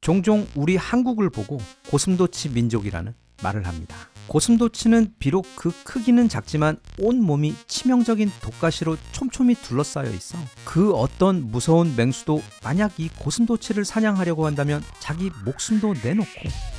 종종 우리 한국을 보고 고슴도치 민족이라는 말을 합니다. 고슴도치는 비록 그 크기는 작지만 온몸이 치명적인 독가시로 촘촘히 둘러싸여 있어 그 어떤 무서운 맹수도 만약 이 고슴도치를 사냥하려고 한다면 자기 목숨도 내놓고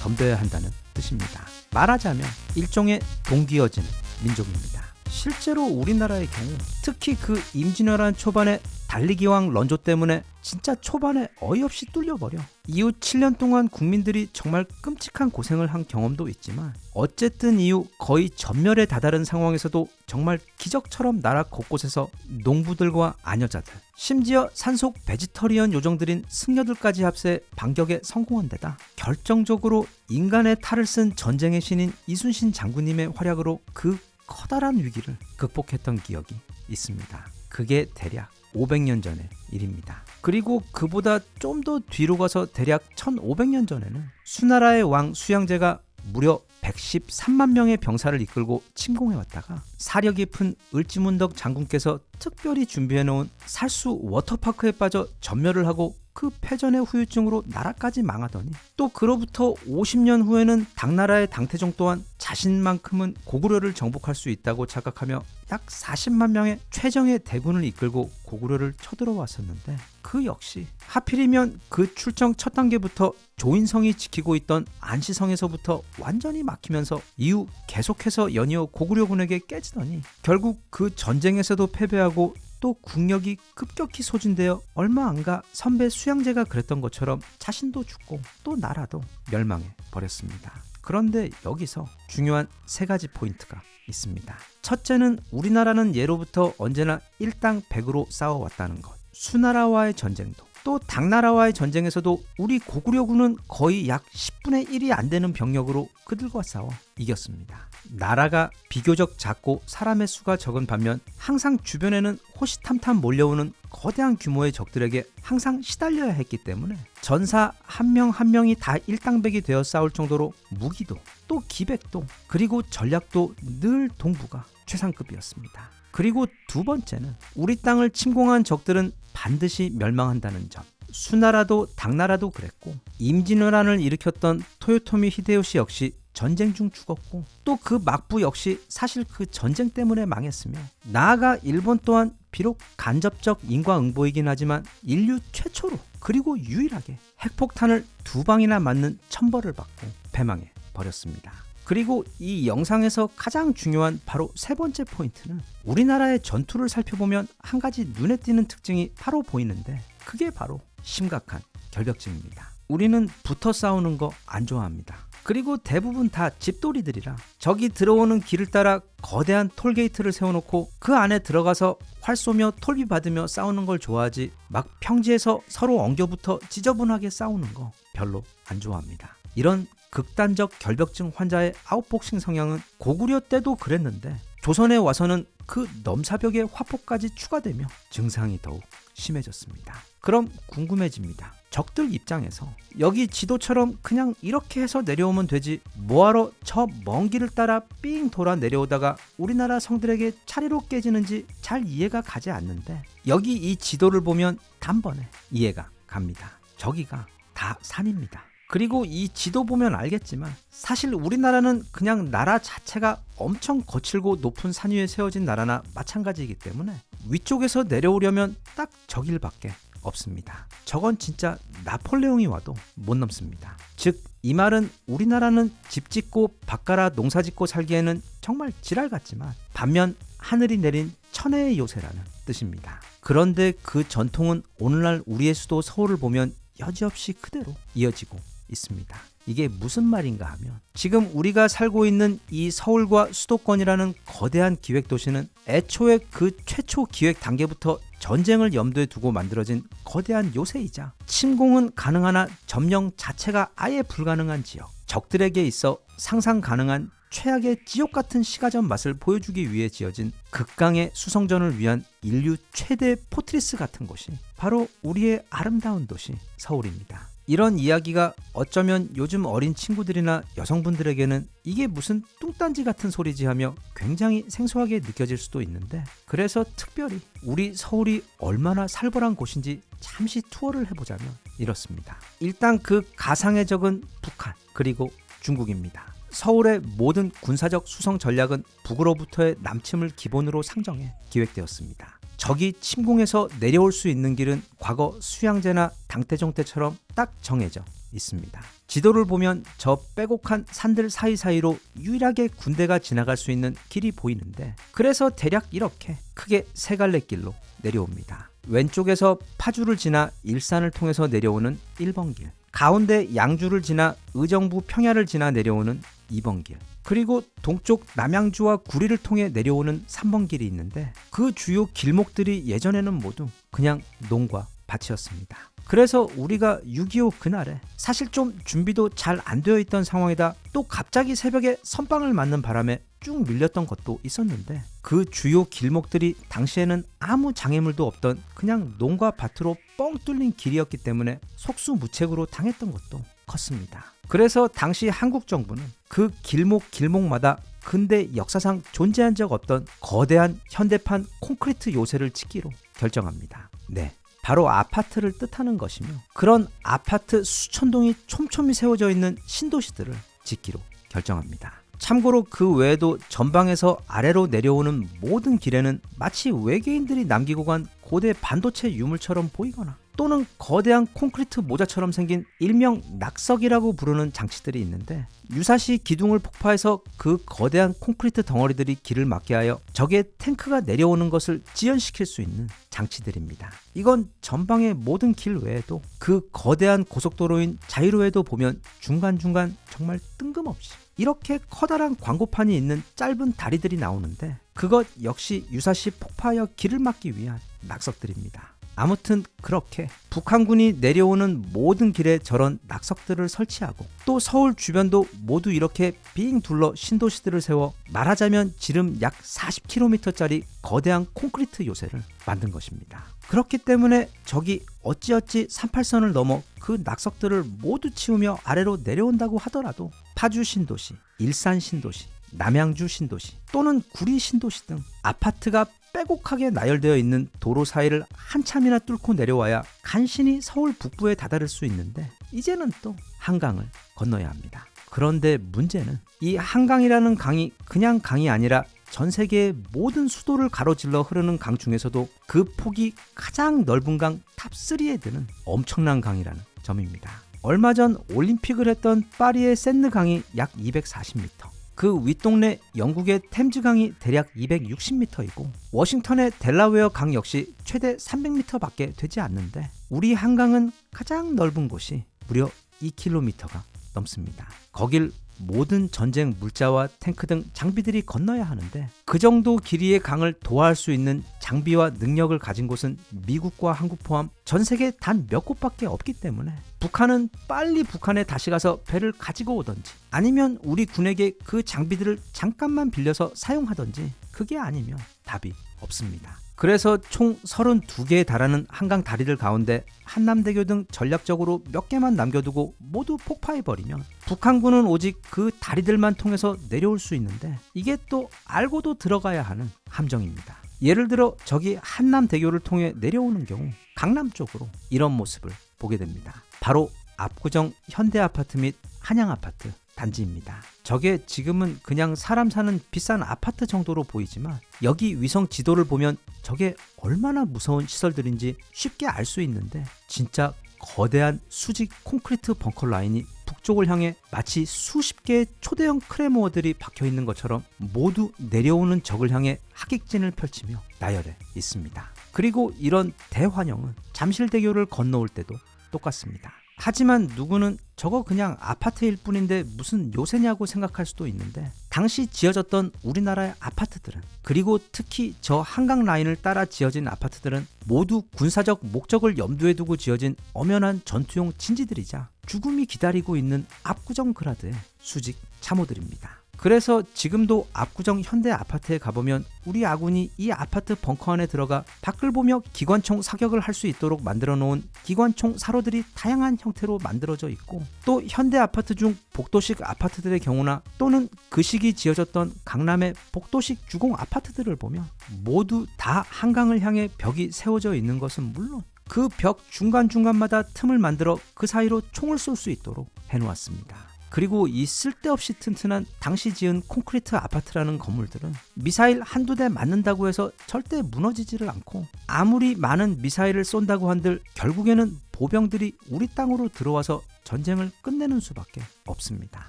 덤벼야 한다는 뜻입니다. 말하자면 일종의 동기어진 민족입니다. 실제로 우리나라의 경우 특히 그 임진왜란 초반에 달리기왕 런조 때문에 진짜 초반에 어이없이 뚫려버려 이후 7년 동안 국민들이 정말 끔찍한 고생을 한 경험도 있지만 어쨌든 이후 거의 전멸에 다다른 상황에서도 정말 기적처럼 나라 곳곳에서 농부들과 아녀자들 심지어 산속 베지터리언 요정들인 승려들까지 합세 반격에 성공한 데다 결정적으로 인간의 탈을 쓴 전쟁의 신인 이순신 장군님의 활약으로 그 커다란 위기를 극복했던 기억이 있습니다. 그게 대략 500년 전의 일입니다. 그리고 그보다 좀 더 뒤로 가서 대략 1500년 전에는 수나라의 왕 수양제가 무려 113만 명의 병사를 이끌고 침공해왔다가 사려 깊은 을지문덕 장군께서 특별히 준비해놓은 살수 워터파크에 빠져 전멸을 하고 그 패전의 후유증으로 나라까지 망하더니 또 그로부터 50년 후에는 당나라의 당태종 또한 자신만큼은 고구려를 정복할 수 있다고 착각하며 약 40만 명의 최정예 대군을 이끌고 고구려를 쳐들어왔었는데 그 역시 하필이면 그 출정 첫 단계부터 조인성이 지키고 있던 안시성에서부터 완전히 막히면서 이후 계속해서 연이어 고구려군에게 깨지더니 결국 그 전쟁에서도 패배하고 또 국력이 급격히 소진되어 얼마 안가 선배 수양제가 그랬던 것처럼 자신도 죽고 또 나라도 멸망해 버렸습니다. 그런데 여기서 중요한 세 가지 포인트가 있습니다. 첫째는 우리나라는 예로부터 언제나 일당백으로 싸워왔다는 것. 수나라와의 전쟁도 또 당나라와의 전쟁에서도 우리 고구려군은 거의 약 10분의 1이 안 되는 병력으로 그들과 싸워 이겼습니다. 나라가 비교적 작고 사람의 수가 적은 반면 항상 주변에는 호시탐탐 몰려오는 거대한 규모의 적들에게 항상 시달려야 했기 때문에 전사 한 명 한 명이 다 일당백이 되어 싸울 정도로 무기도 또 기백도 그리고 전략도 늘 동부가 최상급이었습니다. 그리고 두 번째는 우리 땅을 침공한 적들은 반드시 멸망한다는 점. 수나라도 당나라도 그랬고 임진왜란을 일으켰던 토요토미 히데요시 역시 전쟁 중 죽었고 또 그 막부 역시 사실 그 전쟁 때문에 망했으며 나아가 일본 또한 비록 간접적 인과응보이긴 하지만 인류 최초로 그리고 유일하게 핵폭탄을 2방이나 맞는 천벌을 받고 패망해 버렸습니다. 그리고 이 영상에서 가장 중요한 바로 세 번째 포인트는 우리나라의 전투를 살펴보면 한 가지 눈에 띄는 특징이 바로 보이는데 그게 바로 심각한 결벽증입니다. 우리는 붙어 싸우는 거 안 좋아합니다. 그리고 대부분 다 집돌이들이라 적이 들어오는 길을 따라 거대한 톨게이트를 세워놓고 그 안에 들어가서 활 쏘며 톨비 받으며 싸우는 걸 좋아하지 막 평지에서 서로 엉겨붙어 지저분하게 싸우는 거 별로 안 좋아합니다. 이런 극단적 결벽증 환자의 아웃복싱 성향은 고구려 때도 그랬는데 조선에 와서는 그 넘사벽의 화포까지 추가되며 증상이 더욱 심해졌습니다. 그럼 궁금해집니다. 적들 입장에서 여기 지도처럼 그냥 이렇게 해서 내려오면 되지 뭐하러 저 먼 길을 따라 삥 돌아 내려오다가 우리나라 성들에게 차례로 깨지는지 잘 이해가 가지 않는데 여기 이 지도를 보면 단번에 이해가 갑니다. 저기가 다 산입니다. 그리고 이 지도 보면 알겠지만 사실 우리나라는 그냥 나라 자체가 엄청 거칠고 높은 산 위에 세워진 나라나 마찬가지이기 때문에 위쪽에서 내려오려면 딱 저 길밖에 없습니다. 저건 진짜 나폴레옹이 와도 못 넘습니다. 즉 이 말은 우리나라는 집 짓고 밭갈아 농사 짓고 살기에는 정말 지랄 같지만 반면 하늘이 내린 천혜의 요새라는 뜻입니다. 그런데 그 전통은 오늘날 우리의 수도 서울을 보면 여지없이 그대로 이어지고 있습니다. 이게 무슨 말인가 하면 지금 우리가 살고 있는 이 서울과 수도권이라는 거대한 기획도시는 애초에 그 최초 기획 단계부터 전쟁을 염두에 두고 만들어진 거대한 요새이자 침공은 가능하나 점령 자체가 아예 불가능한 지역, 적들에게 있어 상상 가능한 최악의 지옥 같은 시가전 맛을 보여주기 위해 지어진 극강의 수성전을 위한 인류 최대 포트리스 같은 곳이 바로 우리의 아름다운 도시 서울입니다. 이런 이야기가 어쩌면 요즘 어린 친구들이나 여성분들에게는 이게 무슨 뚱딴지 같은 소리지 하며 굉장히 생소하게 느껴질 수도 있는데 그래서 특별히 우리 서울이 얼마나 살벌한 곳인지 잠시 투어를 해보자면 이렇습니다. 일단 그 가상의 적은 북한 그리고 중국입니다. 서울의 모든 군사적 수성 전략은 북으로부터의 남침을 기본으로 상정해 기획되었습니다. 적이 침공해서 내려올 수 있는 길은 과거 수양제나 당태종 때처럼 딱 정해져 있습니다. 지도를 보면 저 빼곡한 산들 사이사이로 유일하게 군대가 지나갈 수 있는 길이 보이는데, 그래서 대략 이렇게 크게 세 갈래 길로 내려옵니다. 왼쪽에서 파주를 지나 일산을 통해서 내려오는 1번 길, 가운데 양주를 지나 의정부 평야를 지나 내려오는 2번 길, 그리고 동쪽 남양주와 구리를 통해 내려오는 3번 길이 있는데, 그 주요 길목들이 예전에는 모두 그냥 농과 밭이었습니다. 그래서 우리가 6.25 그날에 사실 좀 준비도 잘 안 되어 있던 상황이다 또 갑자기 새벽에 선빵을 맞는 바람에 쭉 밀렸던 것도 있었는데, 그 주요 길목들이 당시에는 아무 장애물도 없던 그냥 농과 밭으로 뻥 뚫린 길이었기 때문에 속수무책으로 당했던 것도 컸습니다. 그래서 당시 한국 정부는 그 길목마다 근대 역사상 존재한 적 없던 거대한 현대판 콘크리트 요새를 짓기로 결정합니다. 네, 바로 아파트를 뜻하는 것이며, 그런 아파트 수천 동이 촘촘히 세워져 있는 신도시들을 짓기로 결정합니다. 참고로 그 외에도 전방에서 아래로 내려오는 모든 길에는 마치 외계인들이 남기고 간 고대 반도체 유물처럼 보이거나 또는 거대한 콘크리트 모자처럼 생긴 일명 낙석이라고 부르는 장치들이 있는데, 유사시 기둥을 폭파해서 그 거대한 콘크리트 덩어리들이 길을 막게 하여 적의 탱크가 내려오는 것을 지연시킬 수 있는 장치들입니다. 이건 전방의 모든 길 외에도 그 거대한 고속도로인 자유로에도 보면 중간중간 정말 뜬금없이 이렇게 커다란 광고판이 있는 짧은 다리들이 나오는데, 그것 역시 유사시 폭파하여 길을 막기 위한 낙석들입니다. 아무튼 그렇게 북한군이 내려오는 모든 길에 저런 낙석들을 설치하고, 또 서울 주변도 모두 이렇게 빙 둘러 신도시들을 세워 말하자면 지름 약 40km짜리 거대한 콘크리트 요새를 만든 것입니다. 그렇기 때문에 적이 어찌어찌 38선을 넘어 그 낙석들을 모두 치우며 아래로 내려온다고 하더라도 파주 신도시, 일산 신도시, 남양주 신도시 또는 구리 신도시 등 아파트가 빼곡하게 나열되어 있는 도로 사이를 한참이나 뚫고 내려와야 간신히 서울 북부에 다다를 수 있는데, 이제는 또 한강을 건너야 합니다. 그런데 문제는 이 한강이라는 강이 그냥 강이 아니라 전 세계의 모든 수도를 가로질러 흐르는 강 중에서도 그 폭이 가장 넓은 강 탑3에 드는 엄청난 강이라는 점입니다. 얼마 전 올림픽을 했던 파리의 세느 강이 약 240m, 그 윗동네 영국의 템즈강이 대략 260m이고 워싱턴의 델라웨어 강 역시 최대 300m밖에 되지 않는데, 우리 한강은 가장 넓은 곳이 무려 2km가 넘습니다. 거길 모든 전쟁 물자와 탱크 등 장비들이 건너야 하는데, 그 정도 길이의 강을 도하할 수 있는 장비와 능력을 가진 곳은 미국과 한국 포함 전 세계 단 몇 곳밖에 없기 때문에 북한은 빨리 북한에 다시 가서 배를 가지고 오던지, 아니면 우리 군에게 그 장비들을 잠깐만 빌려서 사용하던지, 그게 아니면 답이 없습니다. 그래서 총 32개에 달하는 한강 다리들 가운데 한남대교 등 전략적으로 몇 개만 남겨두고 모두 폭파해버리면 북한군은 오직 그 다리들만 통해서 내려올 수 있는데, 이게 또 알고도 들어가야 하는 함정입니다. 예를 들어 적이 한남대교를 통해 내려오는 경우 강남 쪽으로 이런 모습을 보게 됩니다. 바로 압구정 현대아파트 및 한양아파트 단지입니다. 저게 지금은 그냥 사람 사는 비싼 아파트 정도로 보이지만, 여기 위성 지도를 보면 저게 얼마나 무서운 시설들인지 쉽게 알 수 있는데, 진짜 거대한 수직 콘크리트 벙커 라인이 북쪽을 향해 마치 수십 개의 초대형 크레모어들이 박혀 있는 것처럼 모두 내려오는 적을 향해 하객진을 펼치며 나열해 있습니다. 그리고 이런 대환영은 잠실대교를 건너올 때도 똑같습니다. 하지만 누구는 저거 그냥 아파트일 뿐인데 무슨 요새냐고 생각할 수도 있는데, 당시 지어졌던 우리나라의 아파트들은, 그리고 특히 저 한강 라인을 따라 지어진 아파트들은 모두 군사적 목적을 염두에 두고 지어진 엄연한 전투용 진지들이자 죽음이 기다리고 있는 압구정 그라드의 수직 참호들입니다. 그래서 지금도 압구정 현대 아파트에 가보면 우리 아군이 이 아파트 벙커 안에 들어가 밖을 보며 기관총 사격을 할 수 있도록 만들어 놓은 기관총 사로들이 다양한 형태로 만들어져 있고, 또 현대 아파트 중 복도식 아파트들의 경우나 또는 그 시기 지어졌던 강남의 복도식 주공 아파트들을 보면 모두 다 한강을 향해 벽이 세워져 있는 것은 물론 그 벽 중간중간마다 틈을 만들어 그 사이로 총을 쏠 수 있도록 해놓았습니다. 그리고 이 쓸데없이 튼튼한 당시 지은 콘크리트 아파트라는 건물들은 미사일 한두 대 맞는다고 해서 절대 무너지지를 않고, 아무리 많은 미사일을 쏜다고 한들 결국에는 보병들이 우리 땅으로 들어와서 전쟁을 끝내는 수밖에 없습니다.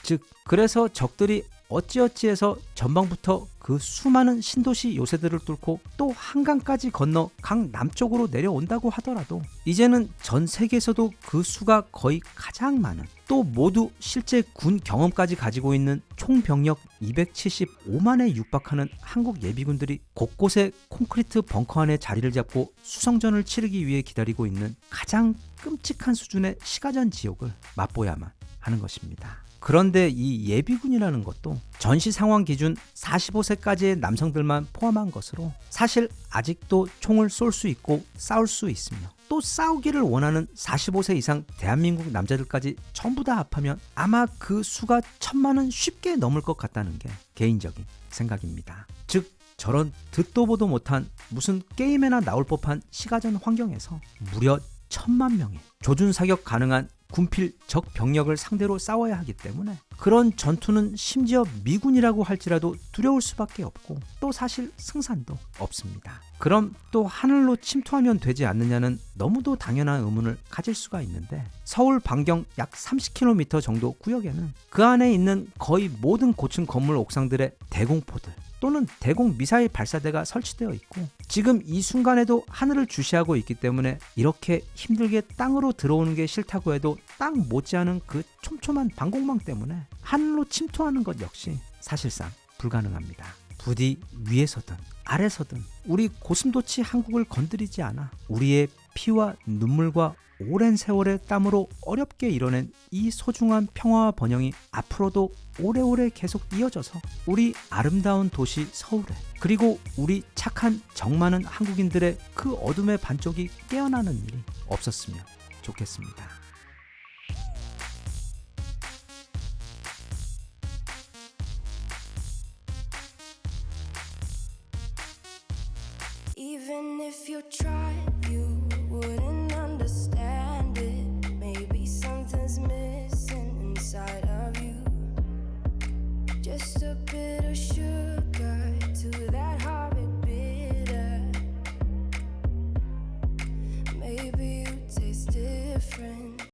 즉, 그래서 적들이 어찌어찌해서 전방부터 그 수많은 신도시 요새들을 뚫고 또 한강까지 건너 강 남쪽으로 내려온다고 하더라도 이제는 전 세계에서도 그 수가 거의 가장 많은, 또 모두 실제 군 경험까지 가지고 있는 총 병력 275만에 육박하는 한국 예비군들이 곳곳에 콘크리트 벙커 안에 자리를 잡고 수성전을 치르기 위해 기다리고 있는 가장 끔찍한 수준의 시가전 지옥을 맛보야만 하는 것입니다. 그런데 이 예비군이라는 것도 전시 상황 기준 45세까지의 남성들만 포함한 것으로 사실 아직도 총을 쏠 수 있고 싸울 수 있으며, 또 싸우기를 원하는 45세 이상 대한민국 남자들까지 전부 다 합하면 아마 그 수가 1000만은 쉽게 넘을 것 같다는 게 개인적인 생각입니다. 즉, 저런 듣도 보도 못한 무슨 게임에나 나올 법한 시가전 환경에서 무려 1000만 명의 조준 사격 가능한 군필 적 병력을 상대로 싸워야 하기 때문에 그런 전투는 심지어 미군이라고 할지라도 두려울 수밖에 없고, 또 사실 승산도 없습니다. 그럼 또 하늘로 침투하면 되지 않느냐는 너무도 당연한 의문을 가질 수가 있는데, 서울 반경 약 30km 정도 구역에는 그 안에 있는 거의 모든 고층 건물 옥상들의 대공포들 또는 대공 미사일 발사대가 설치되어 있고, 지금 이 순간에도 하늘을 주시하고 있기 때문에 이렇게 힘들게 땅으로 들어오는 게 싫다고 해도 땅 못지않은 그 촘촘한 방공망 때문에 하늘로 침투하는 것 역시 사실상 불가능합니다. 부디 위에서든 아래서든 우리 고슴도치 한국을 건드리지 않아 우리의 피와 눈물과 오랜 세월의 땀으로 어렵게 이뤄낸 이 소중한 평화와 번영이 앞으로도 오래오래 계속 이어져서 우리 아름다운 도시 서울에, 그리고 우리 착한 정 많은 한국인들의 그 어둠의 반쪽이 깨어나는 일이 없었으면 좋겠습니다. Even if you tried, you wouldn't understand it. Maybe something's missing inside of you. Just a bit of sugar to that heart.